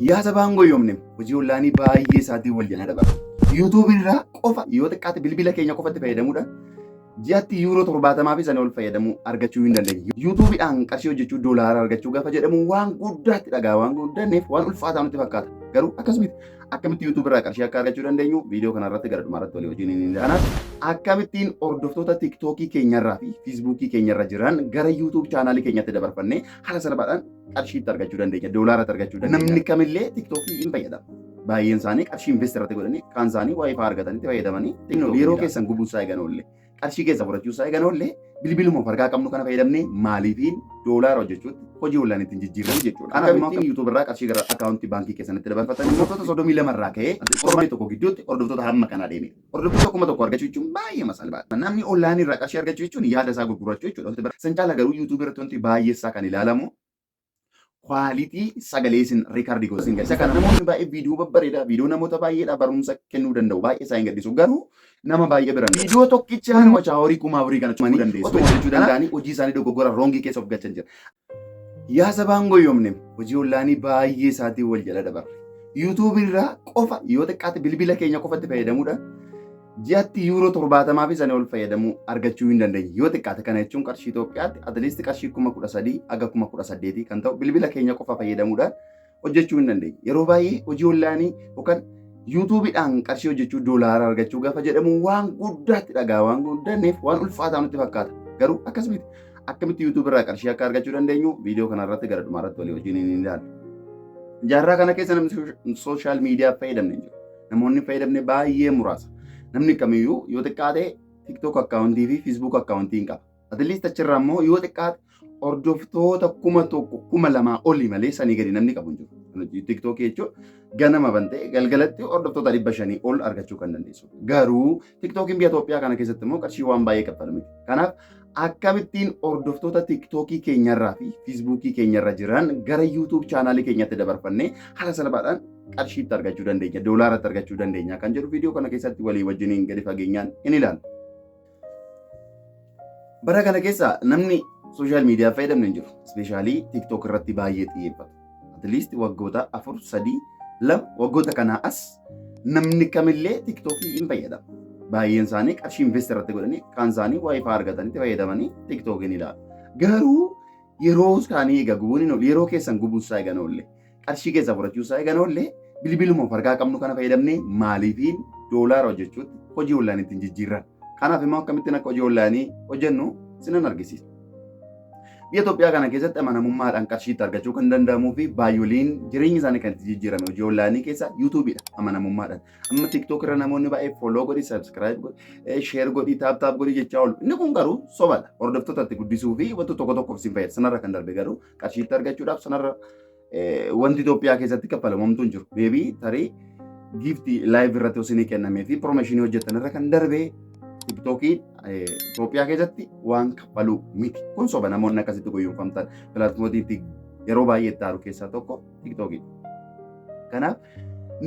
Yaa sabaan goyoomne hojii ollaanii baay'ee isaatiin wal jala dabala. YouTube irraa qofa yoo xiqqaate bilbila keenya qofatti fayyadamuudhaan ji'atti yuuroo 70 fi sana ol fayyadamuu argachuu hin dandeenye. YouTube'dhaan qarshii hojjechuu doolaara argachuu gaafa jedhamu waan guddaatti dhagaa waan guddanneef waan ulfaataa nutti fakkaata. Garuu akkamitti YouTube irraa qarshii akka argachuu dandeenyu viidiyoo kanarratti gara dhumaarratti walii wajjin hin ilaalan. Akkamittiin hordoftoota TikTokii keenyarraa fi Facebookii keenyarra jiran gara YouTube chaanaalii keenyatti dabarfannee haala salphaadhaan qarshiitti argachuu dandeenya, doolaarratti argachuu dandeenya. Namni kamillee TikTokii hin fayyadamu. Baay'een isaanii qarshii invest irratti godhanii kaan isaanii waayifaa argatanitti fayyadamanii yeroo keessan gubuusaa eegan oollee qarshii keessa fudhachuusaa eegan oollee bilbiluma fargaa qabnu kana fayyadamnee maaliifiin doolaara hojjechuutti hojii ollaan ittiin jijjiiramu jechuudha. Akkamittiin YouTube irraa qarshii gara akkaawuntii baankii keessanitti dabarfatan hordoftoota 32 irraa ka'ee torbanii tokko gidduutti hordoftoota hamma kanaa deeme. Hordoftoota tokko argachuu jechuun baay'ee salphaadha. Namni onlaayinii irraa qarshii argachuu jechuun yaada isaa gurgurachuu jechuudha. San caala garuu YouTube irratti wanti baay'ee isaa kan ilaalamu quality sagalee isin record gosin gadi. Kana namoonni baay'ee viidiyoo babbareedaa viidiyoo namoota baay'eedhaa barumsa kennuu danda'u baay'ee isaa hin gaddisu garuu nama baay'ee biran viidiyoo tokkichaan wachaa horii kumaa horii kana cumanii dandeessu hojjechuu danda'anii hojii isaanii dogoggora roongii keessa of galchan jira. Yaa sabaan goyoomne hojii ollaanii baay'ee isaatiin wal jala dabarre. YouTube irraa qofa yoo xiqqaate bilbila keenya qofatti fayyadamuudhaan ji'atti yuuroo 70 fi sana ol fayyadamuu argachuu hin dandeenye. Yoo xiqqaate kana jechuun qarshii Itoophiyaatti atleast qarshii 13,000 aga 18,000 kan ta'u bilbila keenya qofa fayyadamuudhaan hojjechuu hin dandeenye. Yeroo baay'ee hojii ollaanii yookaan YouTube'dhaan qarshii hojjechuu doolaara argachuu gaafa jedhamu waan guddaatti dhagaa waan guddanneef waan ulfaataa nutti fakkaata. Garuu akkamitti YouTube irraa qarshii akka argachuu dandeenyu viidiyoo kanarratti gara dhumaarratti walii wajjin hin ilaalla. Jaarraa kana keessa namni sooshaal miidiyaa fayyadamne jiru. Namoonni fayyadamne baay'ee muraasa. Namni kamiyyuu yoo xiqqaate TikTok akkaawuntii fi Facebook akkaawuntii hin qaba. Atleast achirraa immoo yoo xiqqaate hordoftoota 1,200 olii malee sanii gadi namni qabu hin jiru. TikTok jechuun ganama bantee galgalatti hordoftoota 500 ol argachuu kan dandeessu. Garuu TikTokiin biyya Itoophiyaa kana keessatti immoo qarshii waan baay'ee kaffalu miti. Kanaaf akkamittiin hordoftoota TikTokii keenyarraa fi Facebookii keenyarra jiran gara YouTube chaanaalii keenyatti dabarfannee haala salphaadhaan qarshiitti argachuu dandeenya, doolaaratti argachuu dandeenya kan jedhu viidiyoo kana keessatti walii wajjiniin gadi fageenyaan hin ilaalu. Bara kana keessa namni sooshaal miidiyaa fayyadamne hin jiru. Ispeeshaalii TikTok irratti baay'ee xiyyeeffatu. Atleast waggoota 4, 3, 2 waggoota kanaa as namni kamillee TikTokii hin fayyadamu. Baay'een isaanii qarshii invest irratti godhanii kaan isaanii waayifaa argatanitti fayyadamanii TikTokiin ilaalu. Garuu yeroo isaanii egaa gubuun yeroo keessan gubuusaa eegan oollee qarshii keessa fudhachuusaa eegan oollee bilbiluma fargaa qabnu kana fayyadamnee maaliifiin doolaara hojjechuutti hojii ollaan ittiin jijjiirran. Kanaaf immoo akkamittiin akka hojii ollaanii hojjennu sinan argisiisa. Biyya Itoophiyaa kana keessatti amanamummaadhaan qarshiitti argachuu kan danda'amuu fi baay'ooliin jireenya isaanii kan itti jijjiirame hojii ollaanii keessa YouTube'dha amanamummaadhaan. Amma TikTok irra namoonni baay'ee follow godhi, subscribe godhi, share godhi, taap godhi jechaa oolu. Inni kun garuu sobadha. Hordoftootatti guddisuu fi wantoota tokko tokkoof sin fayyada. Sanarra kan darbe garuu qarshiitti argachuudhaaf sanarra wanti Itoophiyaa keessatti kaffalamu hin jiru. Beebii tarii giiftii live irratti isinii kennamee fi promooshinii hojjetan irra kan darbe TikTokiin Itoophiyaa keessatti waan kaffalu miti. Kun soba namoonni akkasitti goyyumfamtan pilaatfoormiitti yeroo baay'ee itti aaru keessaa tokko TikTokiidha. Kanaaf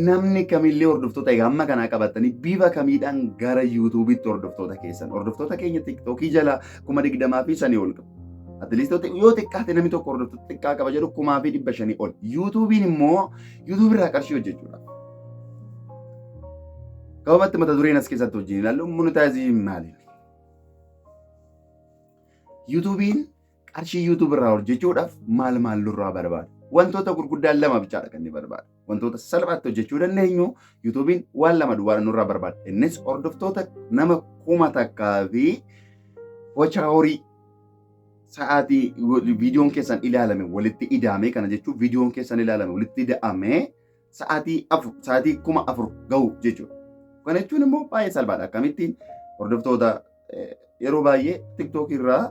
namni kamillee hordoftoota egaa amma kanaa qabatanii bifa kamiidhaan gara YouTube'itti hordoftoota keenya TikTokii jala 20,000 fi sanii ol qabu. Atleast yoo xiqqaate namni tokko hordoftoota xiqqaa qaba jedhu 1,500 ol. YouTube'iin immoo YouTube irraa qarshii hojjechuudha. Qabamatti mata dureen as keessatti wajjin ilaallu monetizing maali? YouTube'iin qarshii YouTube irraa hojjechuudhaaf maal nurraa barbaada? Wantoota gurguddaan lama bichaadha kan inni barbaada. Wantoota salphaatti hojjechuu dandeenyu YouTube'iin waan lama duwwaadha nurraa barbaada. Innis hordoftoota nama 1,000 fi wachaa horii sa'aatii viidiyoon keessan ilaalame walitti ida'ame kana jechuun viidiyoon keessan ilaalame walitti ida'ame sa'aatii 4,000 gahu jechuudha. Kana jechuun immoo baay'ee salphaadha. Akkamittiin hordoftoota yeroo baay'ee TikTok irraa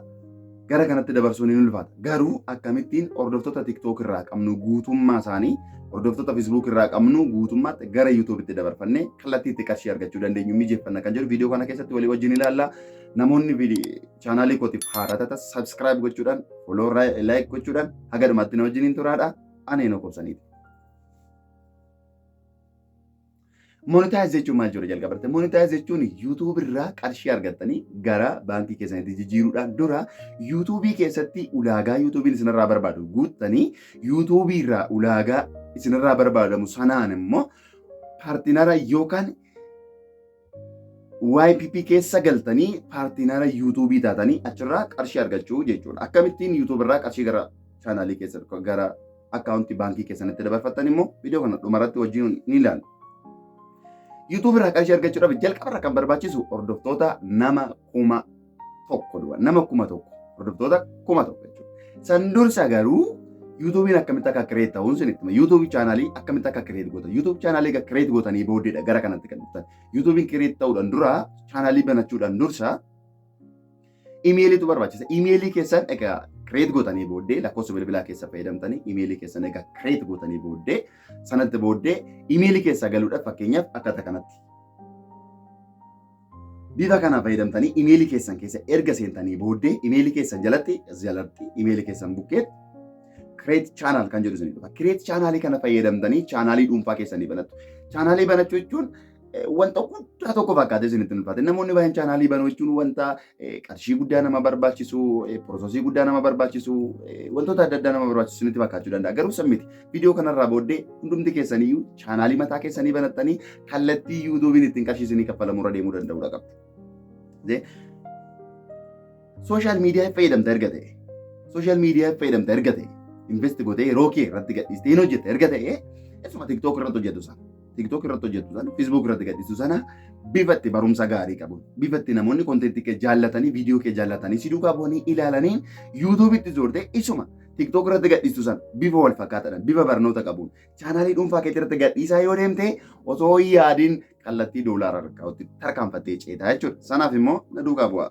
gara kanatti dabarsuun hin ulfaata. Garuu akkamittiin hordoftoota TikTok irraa qabnu guutummaa isaanii hordoftoota Facebook irraa qabnu guutummaatti gara YouTube'itti dabarfannee kallattiitti qarshii argachuu dandeenyu mijeeffanna kan jedhu viidiyoo kana keessatti walii wajjin ilaalla. Namoonni chaanaalii kootiif haaraa taatan subscribe gochuudhaan follow like gochuudhaan haga dhumaatti na wajjin turaadha. Ani eenoo qobsaniiti. Monetize jechuun maal jira jalqabarte? Monetize jechuun YouTube irraa qarshii argattanii gara baankii keessanitti jijjiiruudhaan dura YouTube keessatti ulaagaa YouTube isinirraa barbaadu guuttanii YouTube irraa ulaagaa isinirraa barbaadamu sanaan immoo paartinara yookaan YPP keessa galtanii paartinara YouTube taatanii achirraa qarshii argachuu jechuudha. Akkamittiin YouTube irraa qarshii gara chaanaalii keessatti gara akkaawuntii baankii keessanitti dabarfattan immoo viidiyoo kana dhumarratti wajjin ni ilaalla. YouTube irraa qarshii argachuudhaaf jalqabarra kan barbaachisu hordoftoota nama 1,000 nama 1,000 hordoftoota 1,000 jechuudha. San dursa garuu YouTubein akkamitti akka kireet ta'uun sinitti hima. YouTube chaanaalii akkamitti akka kireet gootan. YouTube chaanaalii akka kireet gootanii booddeedha gara kanatti kan dhuftan. YouTubein kireet ta'uudhaan dura chaanaalii banachuudhaan dursa imeeliitu barbaachisa. Imeelii keessan egaa kireet gootanii booddee lakkoofsa bilbilaa keessa fayyadamtanii imeelii keessan egaa kireet gootanii booddee sanatti booddee imeelii keessa galuudhaaf fakkeenyaaf akkata kanatti. Bifa kana fayyadamtanii imeelii keessan keessa erga seentanii booddee imeelii keessan jalatti imeelii keessan bukkeetti create channel kan jedhu isinii dhufa. Create channel kana fayyadamtanii chaanaalii dhuunfaa keessanii banattu. Chaanaalii banachuu jechuun wanta guddaa tokko fakkaatee isinitti ulfaate. Namoonni baay'een chaanaalii banuu jechuun wanta qarshii guddaa nama barbaachisu, piroosesii guddaa nama barbaachisu, wantoota adda addaa nama barbaachisu isinitti fakkaachuu danda'a. Garuu sammiti viidiyoo kanarraa booddee hundumti keessaniyyuu chaanaalii mataa keessanii banattanii kallattii YouTubein ittiin qarshii isinii kaffalamurra deemuu danda'uudha qabdu. Sooshaal miidiyaa fayyadamte erga ta'e. Sooshaal miidiyaa fayyadamte erga ta'e. Invest gootee yeroo kee irratti gadhiistee hojjette erga ta'e isuma TikTok irratti hojjetu sana. TikTok irratti hojjetu sana, Facebook irratti gadhiistu sana bifa itti barumsa gaarii qabu. Bifa itti namoonni kontentii kee jaallatanii, viidiyoo kee jaallatanii, si duukaa bu'anii ilaalanii YouTube itti zoortee isuma TikTok irratti gadhiistu sana bifa wal fakkaataadhaan, bifa barnoota qabuun chaanaalii dhuunfaa keetti irratti gadhiisaa yoo deemte osoo yaadiin kallattii doolaara harkaatti tarkaanfattee ceetaa jechuudha. Sanaaf immoo na duukaa bu'aa.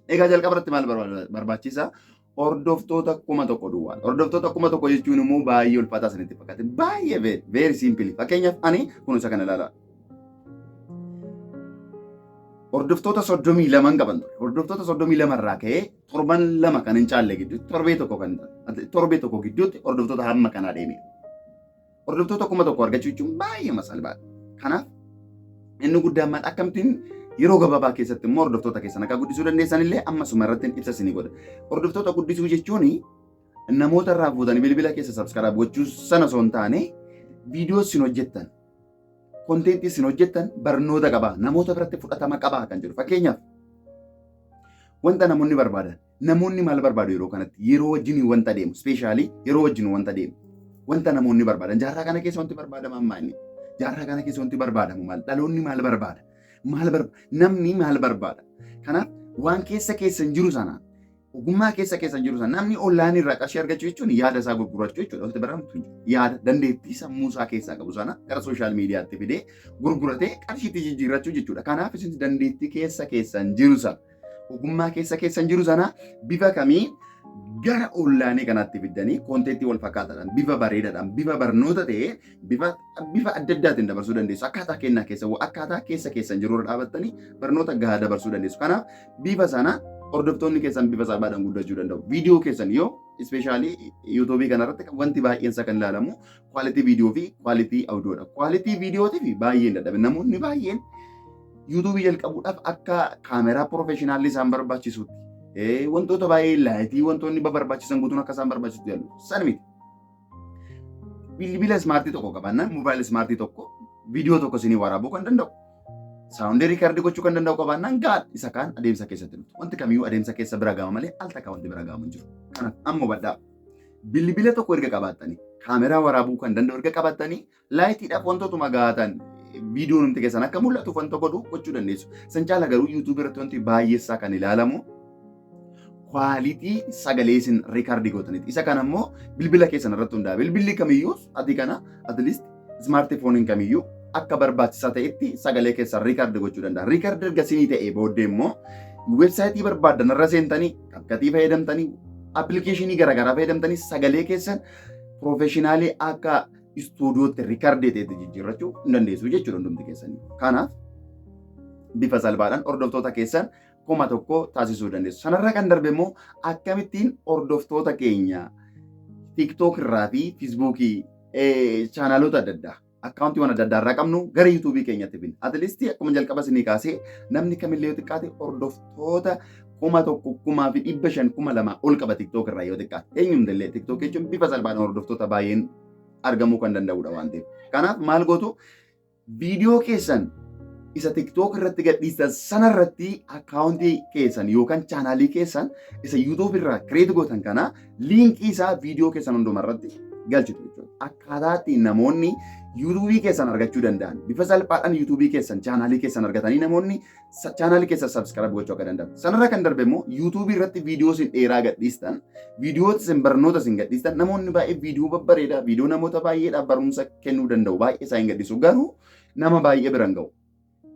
Egaa jalqaba irratti maal barbaachisa? Hordoftoota 1,000 duwwaa. Hordoftoota 1,000 jechuun immoo baay'ee ulfaataa isinitti fakkaate. Baay'ee very simple. Fakkeenyaaf ani kun isa kana ilaala. Hordoftoota 32 qaban ture. Hordoftoota 32 irraa ka'ee torban 2 kan hin caalle gidduutti torbee tokko gidduutti hordoftoota hamma kanaa deeme. Hordoftoota 1,000 argachuu jechuun baay'ee salphaadha. Kanaaf inni guddaan maal akkamittiin yeroo gabaabaa keessatti immoo hordoftoota keessan akka guddisuu dandeessan illee ammasuma irratti ibsa isinii godha. Hordoftoota guddisuu jechuun namoota irraa fuutanii bilbila keessa subscribe gochuu sana osoo hin taane viidiyoo isin hojjettan, kontentii isin hojjettan barnoota qabaa, namoota biratti fudhatama qabaa kan jedhu. Fakkeenyaaf wanta namoonni barbaadan, namoonni maal barbaadu yeroo kanatti yeroo wajjin wanta deemu, speeshaalii yeroo wajjin wanta deemu, wanta namoonni barbaadan jaarraa kana keessa wanti barbaadamu maali? Jaarraa kana keessa wanti barbaadamu maal? Dhaloonni maal barbaada? Namni maal barbaada? Kanaaf waan keessa keessan jiru sana ogummaa keessa keessan jiru sana namni online irraa qarshii argachuu jechuun yaada isaa gurgurachuu jechuudha. Wanti baramu yaada dandeettii sammuu isaa keessaa qabu sana gara sooshaal miidiyaatti fidee gurguratee qarshiitti jijjiirrachuu jechuudha. Kanaaf isin dandeettii keessa keessan jiru sana ogummaa keessa keessan jiru sana bifa kamiin gara online kanaatti fidanii kontentii wal fakkaataadhaan bifa bareedaadhaan bifa barnoota ta'ee bifa adda addaatiin dabarsuu dandeessu. Akkaataa keessa keessan jiru irra dhaabattanii barnoota gahaa dabarsuu dandeessu. Kanaaf bifa sana hordoftoonni keessan bifa salphaadhaan guddachuu danda'u. Viidiyoo keessan yoo ispeeshaalii YouTube kanarratti wanti baay'een isa kan ilaalamu kwaalitii viidiyoo fi kwaalitii audioodha. Kwaalitii viidiyootiif baay'een dadhabe. Namoonni baay'een YouTube jalqabuudhaaf akka kaameraa profeshinaalii isaan barbaachisutti wantoota baay'ee laayitii wantoonni barbaachisan guutuun akka isaan barbaachisu jaallu. San miti. Bilbila ismaartii tokko qabaannaan moobaayilii ismaartii tokko viidiyoo tokko isinii waraabuu kan danda'u. Saawundii riikaardii gochuu kan danda'u qabaannaan gaadha. Isa kaan adeemsa keessatti dhuftu. Wanti kamiyyuu adeemsa keessa bira ga'ama malee al takka wanti bira ga'amu hin jiru. Kanaaf amma badhaa. Bilbila tokko erga qabaattanii kaameraa waraabuu kan danda'u erga qabaattanii laayitiidhaaf wantootuma gaatan viidiyoo namti keessan akka mul'atuuf wanta godhu gochuu dandeessu. San caala garuu YouTube irratti wanti baay'eessaa kan ilaalamu kwaalitii sagalee isin riikaardii gootaniiti. Isa kana immoo bilbila keessan irratti hundaa'a. Bilbilli kamiyyuu ati kana at least smartphone kamiyyuu akka barbaachisaa ta'etti sagalee keessan riikaardii gochuu danda'a. Riikaardii erga isinii ta'ee booddee immoo weebsaayitii barbaadan irra seentanii akkatii fayyadamtanii appilikeeshinii garaagaraa fayyadamtanii sagalee keessan profeshinaalii akka istuudiyootti riikaardii ta'etti jijjiirrachuu hin dandeessu jechuudha hundumti keessanii. Kanaaf bifa salphaadhaan hordoftoota keessan 1,000 taasisuu dandeessu. Sanarraa kan darbe immoo akkamittiin hordoftoota keenya TikTok irraa fi Facebookii chaanaalota adda addaa akkaawuntii waan adda addaa irraa qabnu gara yuutuubii keenyatti binna. Atilistii akkuma jalqaba isinii kaasee namni kamillee yoo xiqqaate hordoftoota 1,500 ol qaba TikTok irraa yoo xiqqaate. Eenyumtillee TikTok jechuun bifa salphaadhaan hordoftoota baay'een argamuu kan danda'udha waan ta'eef. Kanaaf maal gootu viidiyoo keessan isa TikTok irratti gadhiistan sanarratti akkaawuntii keessan yookaan chaanaalii keessan isa YouTube irraa kireet gootan kana liinkii isaa viidiyoo keessan hundumarratti galchitu jechuudha. Akkaataa ittiin namoonni yuutuubii keessan argachuu danda'an bifa salphaadhaan yuutuubii keessan chaanaalii keessan argatanii namoonni chaanaalii keessan sabskiraayib gochuu akka danda'an. Sanarra kan darbe immoo yuutuubii irratti viidiyoo isin dheeraa gadhiistan, viidiyoo isin barnoota isin gadhiistan namoonni baay'ee viidiyoo babbareedaa, viidiyoo namoota baay'eedhaaf barumsa kennuu danda'u baay'ee isaa hin gadhiisu garuu nama baay'ee bira hin ga'u.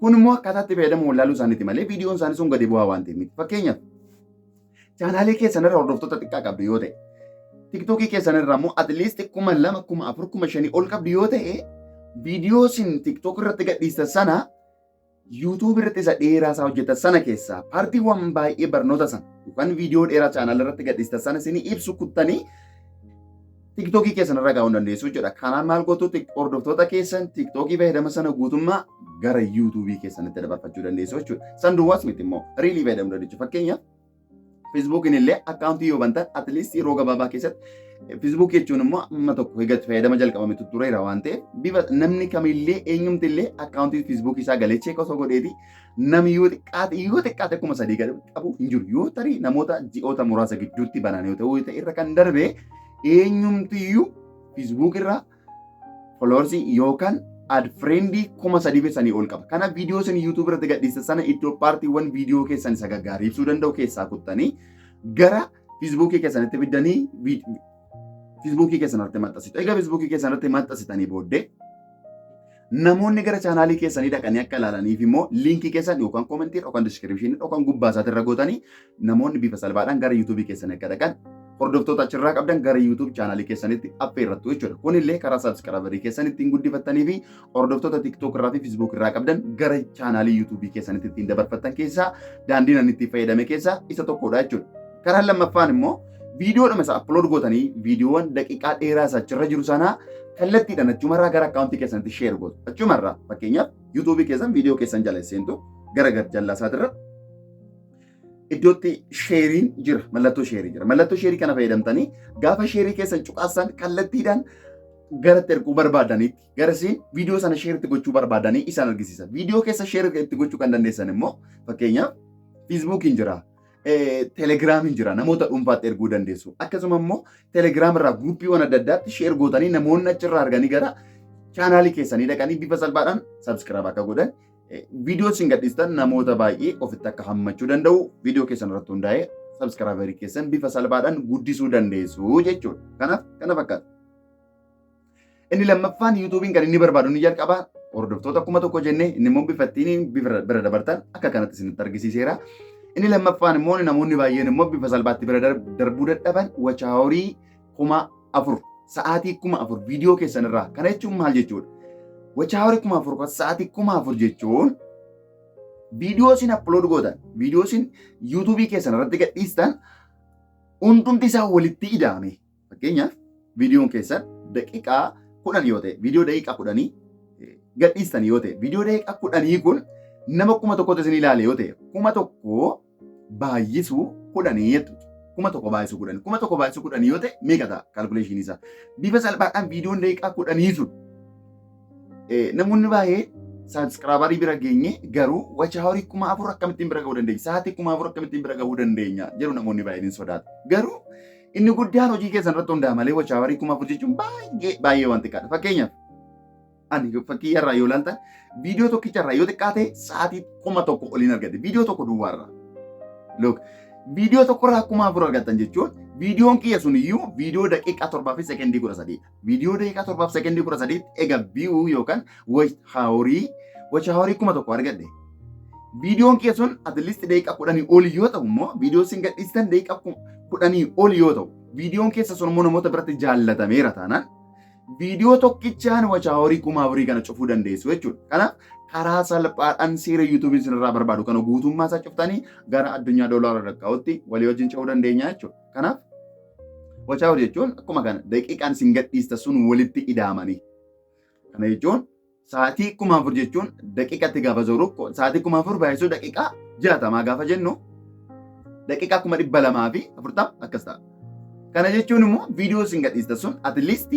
Kun immoo akkaataa itti fayyadamu wallaaluu isaaniiti malee viidiyoon isaanii sun gadi bu'aa waan ta'eef miti. Fakkeenyaaf chaanaalii keessan irra hordoftoota xiqqaa qabdu yoo ta'e TikTokii keessan irraa immoo atleast 2,000, 4,000, 5,000 ol qabdu yoo ta'e viidiyoo isin TikTok irratti gadhiistan sana YouTube irratti isa dheeraa isaa hojjetan sana keessaa paartiiwwan baay'ee barnoota sana yookaan viidiyoo dheeraa chaanaal irratti gadhiistan sana isin ibsu kuttanii TikTokii keessan irra gaa'uu dandeessu jechuudha. Kanaan maal gootu hordoftoota keessan TikTokii fayyadama sana guutummaa gara YouTubii keessanitti dabarfachuu dandeessu jechuudha. San duwwaas miti immoo riilii fayyadamuu dandeessu. Fakkeenyaaf Feesbuukiin illee akkaawuntii yoo bantan atleast yeroo gabaabaa keessatti Facebook jechuun immoo amma tokko eegatti fayyadama jalqabametu tureera waan ta'eef bifa namni kamillee eenyumti illee akkaawuntii Facebook isaa galee cheek osoo godheeti namni yoo xiqqaate 3,000 gadi qabu hin jiru yoo tarii namoota ji'oota muraasa gidduutti banan yoo ta'u irra kan darbe eenyumtiyyuu Facebook irraa followersii yookaan ad friendii 3,000 ol qaba. Kana viidiyoo isin YouTube irratti gadhiistan sana iddoo paartiiwwan viidiyoo keessan isa gaggaarii ibsuu danda'u keessaa kuttanii gara Feesbuukii keessanitti fiddanii Feesbuukii keessanitti maxxansitu. Egaa Feesbuukii keessanitti maxxansitanii booddee namoonni gara chaanaalii keessanii dhaqanii akka ilaalaniif immoo liinkii keessan yookaan koomentii yookaan diskiripshinii yookaan gubbaa isaatti irra gootanii namoonni bifa salphaadhaan gara yuutuubii keessanii akka dhaqan hordoftoota achirraa qabdan gara yuutuub chaanaalii keessanitti affeerrattu jechuudha. Kunillee karaa sabskiraabarii keessan ittiin guddifattanii fi hordoftoota TikTok irraa fi Facebook irraa qabdan gara chaanaalii yuutuubii keessanitti ittiin dabarfattan keessaa daandiin ani itti fayyadame keessaa isa tokkodha jechuudha. Karaan lammaffaan immoo viidiyoodhuma isa upload gootanii viidiyoowwan daqiiqaa dheeraa isa achirra jiru sanaa kallattiidhaan achumarraa gara akkaawuntii keessanitti sheer gootu. Achumarraa fakkeenyaaf yuutuubii keessan viidiyoo keessan jala seentu gara jallaasaatiirra iddootti sheeriin jira. Mallattoo sheerii jira. Mallattoo sheerii kana fayyadamtanii gaafa sheerii keessan cuqaasan kallattiidhaan gara erguu barbaadaniitti garasiin viidiyoo sana sheeritti gochuu barbaadanii isaan argisiisa. Viidiyoo keessa sheeritti gochuu kan dandeessan immoo fakkeenyaaf Feesbuukiin jira. Telegiraamiin jira. Namoota dhuunfaatti erguu dandeessu. Akkasuma immoo Telegiraam irraa guuppiiwwan adda addaatti sheer gootanii namoonni achirraa arganii gara chaanaalii keessanii dhaqanii bifa salphaadhaan sabskiraayib akka godhan viidiyoo isin gadhiistan namoota baay'ee ofitti akka hammachuu danda'u viidiyoo keessan irratti hundaa'ee sabskiraayibarii keessan bifa salphaadhaan guddisuu dandeessu jechuudha. Kanaaf kana fakkaata. Inni lammaffaan yuutuubiin kan inni barbaadu ni jalqaba hordoftoota 1,000 jennee inni immoo bifa ittiin bira dabartan akka kanatti isinitti argisiiseera. Inni lammaffaan immoo namoonni baay'een immoo bifa salphaatti bira darbuu dadhaban wachaaworii 4,000 sa'aatii 4,000 viidiyoo keessan irraa. Kana jechuun maal jechuudha? Wachaaworii 4,000 sa'aatii 4,000 jechuun viidiyoo isin upload gootan, viidiyoo isin yuutuubii keessan irratti gadhiistan hundumti isaa walitti ida'ame. Fakkeenyaaf viidiyoon keessan daqiiqaa 10 yoo ta'e, viidiyoo daqiiqaa 10 gadhiistan yoo ta'e, viidiyoo daqiiqaa 10 kun nama 1,000 isin ilaale yoo ta'e, 1,000 baay'isuu 10 jechuudha. 1,000 baay'isuu 10, 1,000 baay'isuu 10 yoo ta'e meeqa ta'a kaalkuleeshinii isaa? Bifa salphaadhaan viidiyoon daqiiqaa 10 sun namoonni baay'ee sabskiraabarii bira geenye garuu wachaaworii 4,000 akkamittiin bira gahuu dandeenya? Sa'aatii 4,000 akkamittiin bira gahuu dandeenya? Jedhu namoonni baay'een sodaatu. Garuu inni guddaan hojii keessan irratti hundaa'a malee wachaaworii 4,000 jechuun baay'ee waan xiqqaadha. Fakkeenyaaf ani fakkii irraa yoo ilaaltan viidiyoo tokkicha irraa yoo xiqqaate sa'aatii 1,000 oliin argatte viidiyoo tokko duwwaarraa. Look viidiyoo tokko irraa 4,000 argattan jechuun viidiyoon kiyya sun iyyuu viidiyoo daqiiqaa 7 fi sekendii 13. Viidiyoo daqiiqaa 7 fi sekendii 13 egaa viyuu yookaan wachaaworii 1,000 argadde. Viidiyoon kiyya sun atleast daqiiqaa 10 ol yoo ta'u immoo viidiyoo isin gadhiistan daqiiqaa 10 ol yoo ta'u viidiyoon keessa sun immoo namoota biratti jaallatameera taanaan viidiyoo tokkichaan wachaaworii 4,000 kana cufuu dandeessu jechuudha. Kanaaf karaa salphaadhaan seera yuutuubiin isinirraa barbaadu kana guutummaa isaa cuftanii gara addunyaa doolaara lakkaa'utti walii wajjin ce'uu dandeenya jechuudha. Kanaaf wachaaworii jechuun akkuma kana daqiiqaan isin gadhiista sun walitti ida'amanii. Kana jechuun sa'aatii 4,000 jechuun daqiiqatti gaafa zoru sa'aatii 4,000 baay'isuu daqiiqaa 60 gaafa jennu daqiiqaa 240 akkas ta'a. Kana jechuun immoo viidiyoo isin gadhiistan sun at least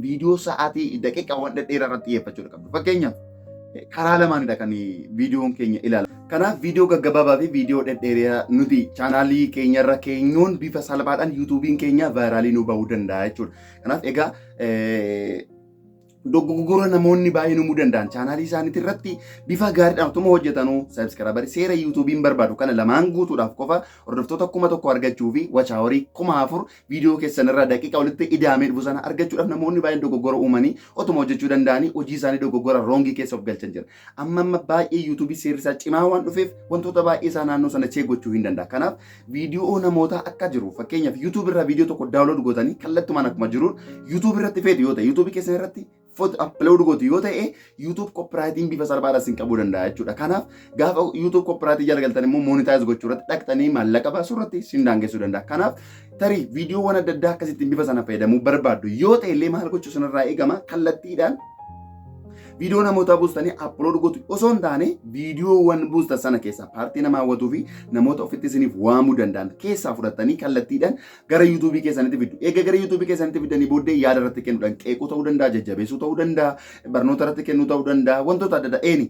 viidiyoo sa'aatii daqiiqaawwan dhedheeraa irratti xiyyeeffachuudha qabdu. Fakkeenyaaf karaa lamaanidha kan viidiyoon keenya ilaala. Kanaaf viidiyoo gaggabaabaa fi viidiyoo dhedheeraa nuti chaanaalii keenyarra keenyuun bifa salphaadhaan yuutuubiin keenya vaayiraalii nu bahuu danda'a jechuudha. Kanaaf egaa dogoggora namoonni baay'een uumuu danda'an chaanaalii isaaniitii irratti bifa gaariidhaan utuma hojjetanuu saabskiraabarii seera yuutuubiin barbaadu kana lamaan guutuudhaaf qofa hordoftoota 1,000 argachuu fi wachaaworii 4,000 viidiyoo keessan irraa daqiiqa walitti idaamee dhufu sana argachuudhaaf namoonni baay'een dogoggora uumanii utuma hojjechuu danda'anii hojii isaanii dogoggora roongii keessa of galchan jira. Amma baay'ee yuutuubii seerri isaa cimaa waan dhufeef wantoota baay'ee isaa naannoo sana cheegochuu hin danda'a. Kanaaf viidiyoo namoota akka jiru fakkeenyaaf yuutuubii irraa viidiyoo tokko daawulood gootanii kallattumaan akkuma jiruun yuutuubii irratti feetu yoo ta'e yuutuubii keessan irratti upload gootu yoo ta'e YouTube copywriting bifa salphaadhaan isin qabuu danda'a jechuudha. Kanaaf gaafa YouTube copywriting jala galtan immoo monetize gochuu irratti dhaqxanii maallaqa baasuu irratti isin daangessuu danda'a. Kanaaf tarii viidiyoowwan adda addaa akkasittiin bifa sana fayyadamuu barbaaddu yoo ta'e illee maal gochuu sanarraa eegama kallattiidhaan viidiyoo namoota buustanii upload gootu osoo hin taane viidiyoowwan buustan sana keessaa paartii nama hawwatuu fi namoota ofitti isiniif waamuu danda'an keessaa fudhatanii kallattiidhaan gara yuutuubii keessanitti fiddu. Egaa gara yuutuubii keessanitti fiddanii booddee yaada irratti kennuudhaan qeequu ta'uu danda'a, jajjabeessuu ta'uu danda'a, barnoota irratti kennuu ta'uu danda'a, wantoota adda addaa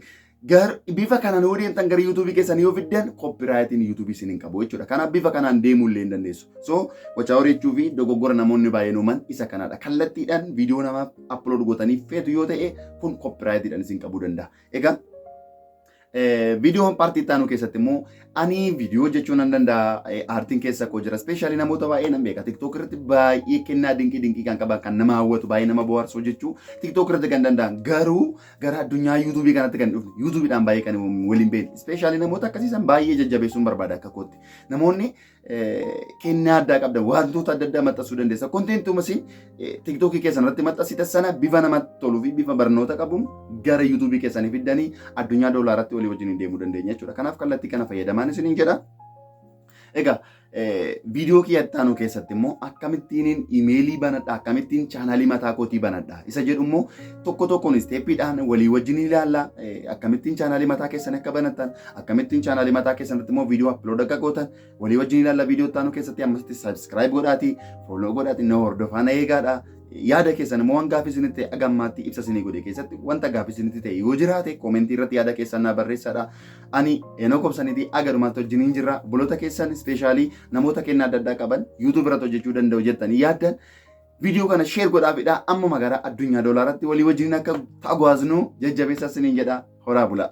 bifa kanaan yoo deemtan gara yuutuubii keessanii yoo fiddan koppiraayitiin yuutuubii isin hin qabu jechuudha. Kanaaf bifa kanaan deemuu illee hin dandeessu. So wachaaworii jechuu fi dogoggora namoonni baay'een uuman isa kanadha. Kallattiidhaan viidiyoo namaaf upload gootanii feetu yoo ta'e kun koppiraayitiidhaan isin qabuu danda'a. Egaa viidiyoon paartii ittaanu keessatti immoo ani viidiyoo jechuun nan danda'a aartiin keessa koo jira. Ispeeshaalii namoota baay'ee nan beeka. TikTok irratti baay'ee kennaa dinqii kan qaban kan nama hawwatu baay'ee nama bohaarsu jechuu TikTok irratti kan danda'an garuu gara addunyaa yuutuubii kanatti kan dhufne yuutuubiidhaan baay'ee kan waliin beekne. Ispeeshaalii namoota akkasiisan baay'ee jajjabeessuun barbaada akka kootti. Namoonni kennaa addaa qabdan wantoota adda addaa maxxansuu dandeessa. Konteentuuma isin TikTokii keessan irratti maxxansitan sana bifa namatti toluu fi bifa barnoota qabuun gara yuutuubii keessanii fiddanii addunyaa doolaaratti walii wajjin deemuu dandeenya jechuudha. Kanaaf kallattii kana fayyadamaan isiniin jedha. Egaa viidiyoo kiyya ittaanu keessatti immoo akkamittiin imeelii banadha, akkamittiin chaanaalii mataa kootii banadha. Isa jedhu immoo tokko tokkoon isteeppiidhaan walii wajjin ilaalla. Akkamittiin chaanaalii mataa keessan akka banatan, akkamittiin chaanaalii mataa keessanitti immoo viidiyoo upload akka gootan walii wajjin ilaalla. Viidiyoo ittaanu keessatti ammasitti subscribe godhaati, follow godhaati, na hordofaa na eegaadha. Yaada keessan immoo waan gaaffii isinitti agammaatti ibsa isinii godhe keessatti wanta gaaffii isinitti ta'e yoo jiraate koomentii irratti yaada keessan naa barreessadha. Ani eenoo kobsaniitii agarumaatti wajjiniin jirra. Buloota keessan ispeeshaalii namoota kennaa adda addaa qaban YouTube irratti hojjechuu danda'u jettanii yaaddan viidiyoo kana share godhaafidha. Amma magaalaa addunyaa doolaaratti walii wajjin akka taagwaaznu jajjabeessa isiniin jedha. Horaa bulaa.